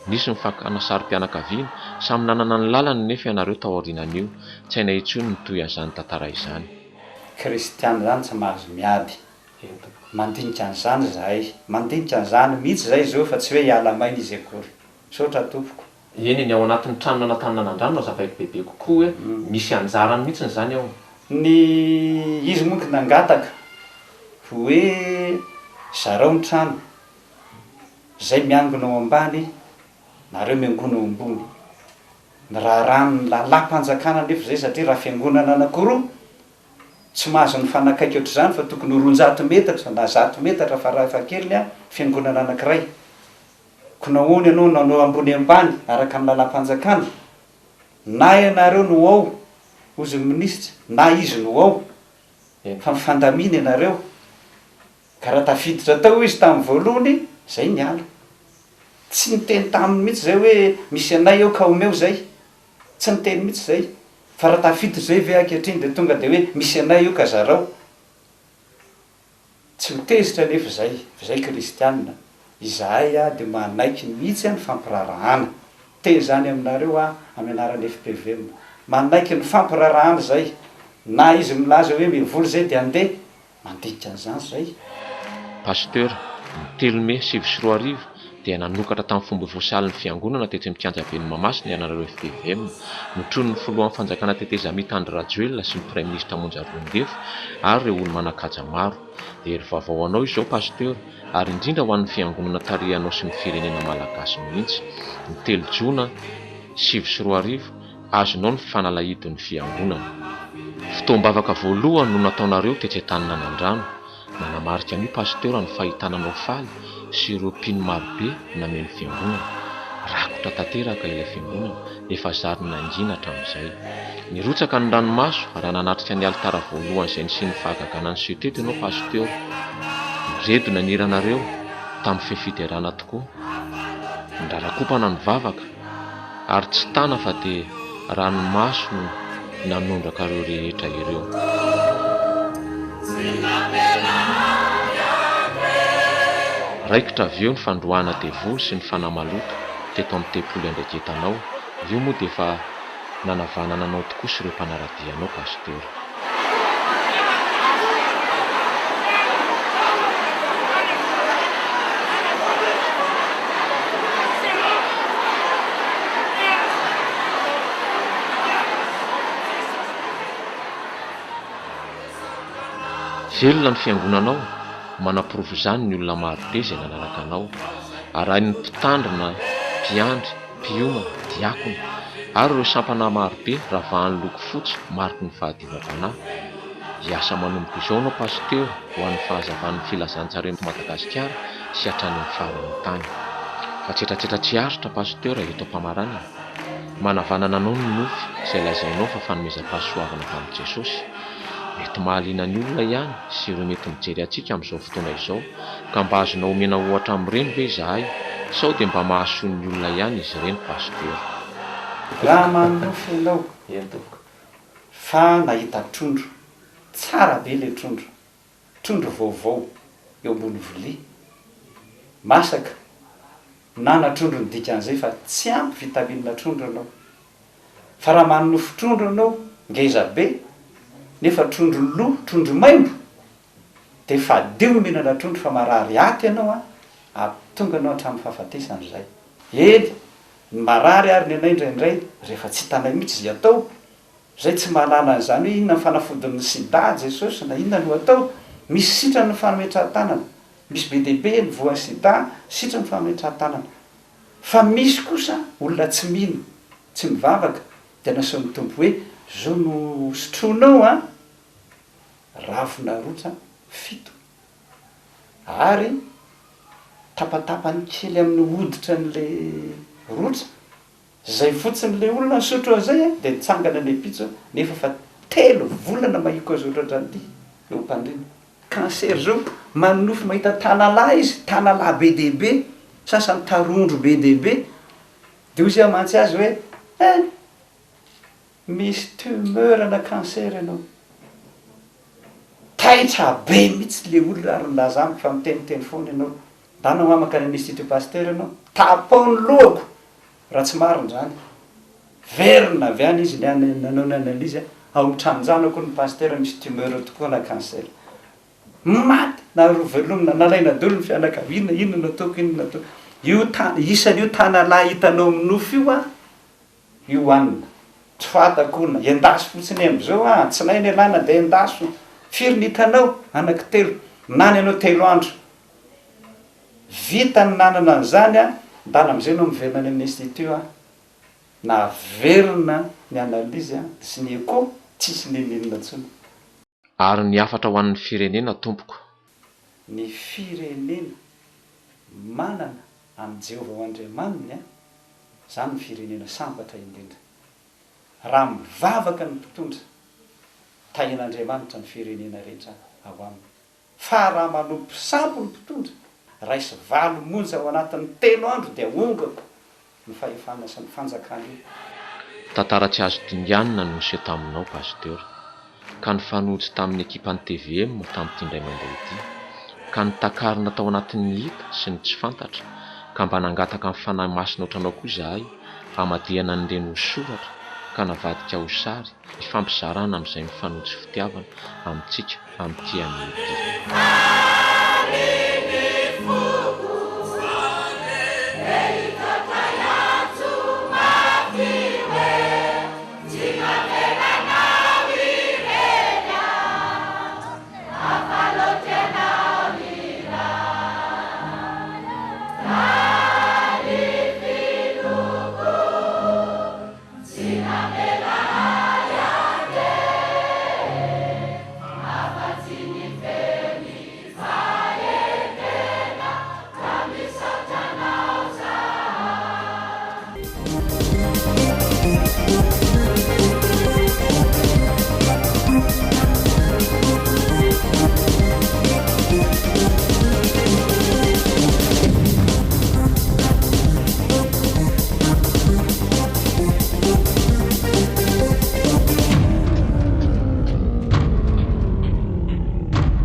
nisy mifakana sary-pianakaviana samy nanana ny lalany nefa ianareo taorianan'io tsy haina intsony ny toy an'izany tantara izany. Kristiana zany tsy mahazo miady mandinika an'izany zahay mandinika an'izany mihitsy zay zao fa tsy hoe hiala-maina izy akory saotra tompoko. Eny ny ao anatin'ny trano nanantananandrano zavaiko bebe kokoa hoe misy anjarany mihitsy zany ao. Ny izy monko nangataka hoe zareo ny trano zay miangona ao ambany nareo miangona ao ambony ny raharano lalam-panjakana nefa zay satria raha fiangonana anankiroa tsy mahazo ny fanakaiky ohatr'izany fa tokony 400 metatra na 100 metatra farafahakeliny a fiangonana anankiray ko nahoany ianao nanao ambony ambany araka ny lalam-panjakana na ianareo no ao ozy ny minisitra na izy no ao fa mifandamina ianareo ka raha tafiditra tao izy tamin'ny voalohany zay ny ala tsy niteny taminy mihitsy zay hoe misy anay eo ka omeo zay tsy niteny mihitsy zay fa raha tafiditra zay ve ankehitriny de tonga de hoe misy anay io ka zarao tsy mitezitra nefa zay kristianina izahay a de manaiky mihitsy a ny fampirarahana te zany aminareo a amy anaran'ny FPV manaiky ny fampirarahana zay na izy milaza hoe mivoly zay de andeha mandinika an'izany zay. Pasteur ny 3 Mai 2024 dia nanokatra tamin'ny fomba voasalin'ny fiangonana tetsy amin'ny kianja ben'ny Mahamasina ny anareo FPVM notron'ny filohan'ny fanjakana teteza mitandry Rajoelina sy ny Premier Ministre Monja Rondefo ary ireo olo manakaja maro. Dia ery vaovao anao izao pasteur ary indrindra ho an'ny fiangonana tarihanao sy ny firenena malagasy mihitsy ny 3 Jona 2024 azonao ny fanalahidon'ny fiangonana. Fotoam-bavaka voalohany no nataonareo tetsy Antananandrano nanamarika ny pasteur ny fahitananao faly sy ireo mpino marobe nameny fiangonana rakotra tanteraka ilay fiangonana efa zary nangina hatramin'izay nirotsaka ny ranomaso raha nanatrika ny alitara voalohany izay nisy ny fahagagana ny seteto ianao pasteur niredona niranareo tamin'ny fifiderana tokoa ndrarakopana ny vavaka ary tsy tana fa dia ranomaso no nanondraka ireo rehetra ireo. Raikitra avy eo ny fandroana devoly sy ny fanamaloto teto amin'ny tempolo Andregetanao. Io moa dia efa nanavanana anao tokoa sy ireo mpanaradianao pasteur. Velona ny fiangonanao manapirovo izany ny olona marobe izay nanaraka anao arahin'ny mpitandrina, mpiandry, mpioma, diakona ary ireo sampana marobe ravahan'ny loko fotsy mariky ny fahadivam-panahy. Hiasa manomboka izao anao pasteur ho an'ny fahazavan'ny filazantsara eto Madagasikara sy hatrany amin'ny farany tany. Fa tsetratsetra tsy aritra pasteur eto am-pamaranana manavanana anao ny nofy izay lazainao fa fanomezam-pahasoavana avy amin'i Jesosy. Mety mahaliana ny olona ihany sy ireo mety mijery antsika amin'izao fotoana izao ka mba azonao omena ohatra amin'ireny ve izahay sao dia mba mahasoa ny olona ihany izy ireny pasteur. Raha manofy ianao fa nahita trondro tsara be le trondro vaovao eo ambony vilia masaka na trondro ny dikan'izay fa tsy ampy vitamina trondro anao fa raha manofy trondro anao ngeza be nefa trondro loha trondro maimbo de fa deo mihinana trondro fa marary aty ianao a tonga anao hatramin'ny fahafatesany zay. Eny ny marary ary ny anay indraindray rehefa tsy hitanay mihitsy izy atao zay tsy mahalala an'izany hoe inona ny fanafodin'ny sida Jesosy na inona no atao misy sitrany ny fametrahan-tanana misy be dehibe ny voan'ny sida sitra ny fametrahan-tanana fa misy kosa olona tsy mino tsy mivavaka de nasao ny tompo hoe zao no sotronao ravina rotsa 7 ary tapatapany kely amin'ny hoditra n'le rotsa zay fotsiny le olona sotro an'izay de nitsangana ny pitso nefa fa 3 volana mahiko azy ohatrany eo mpandrina cancer zao manofy mahita tanalahy izy tanalahy be dehibe sasany tarondro be dehibe de ozy amantsy azy hoe misy tumeur na cancer ianao taitra be mihitsy le olona ary nylazamiko fa miteniteny foana ianao ndanao amaka ny institut pasteur ianao tapao ny lohako raha tsy mariny zany verina avy any izy nanao nanalyzy ao am'tranonjanako ny paster misy tumeur tokoa na cancer maty na rovelomina nalaina dolo ny fianakaviana inona nataoko inona nataoko io isan'io tanalahy hitanao amin'ny nofo io a io anina tsy fatakona endaso fotsiny am'izao a tsy nainy alana de endaso firy ny hitanao anaky telo nany anao telo andro vita ny nanana an'izany a ndana am'izay no miverina any amin'ny institut a na verina ny analyzy a sy ny eko tsisy neninona ntsony ary ny afatra ho an'ny firenena tompoko ny firenena manana amin'ny Jehovah ho Andriamaniny a zany ny firenena sambatra indrindra raha mivavaka ny mpitondra tahin'Andriamanitra ny firenena rehetra ao aminy fa raha manompo sampo ny mpitondra raisy valo monja ao anatin'ny telo andro dia ongako ny fahefana sy ny fanjakana io tantara tsy azo dinganina no niseho taminao pasteur ka nifanojo tamin'ny ekipan'ny TVM tamin'ity indray mandeha ity ka nitakarina tao anatin'ny hita sy ny tsy fantatra ka mba nangataka amin'ny fanahy masina ohatranao koa izahay hamadihana an'ireny ho soratra ka navadika ho sary hifampizarana amin'izay mifanojo fitiavana amintsika amin'ity an'ity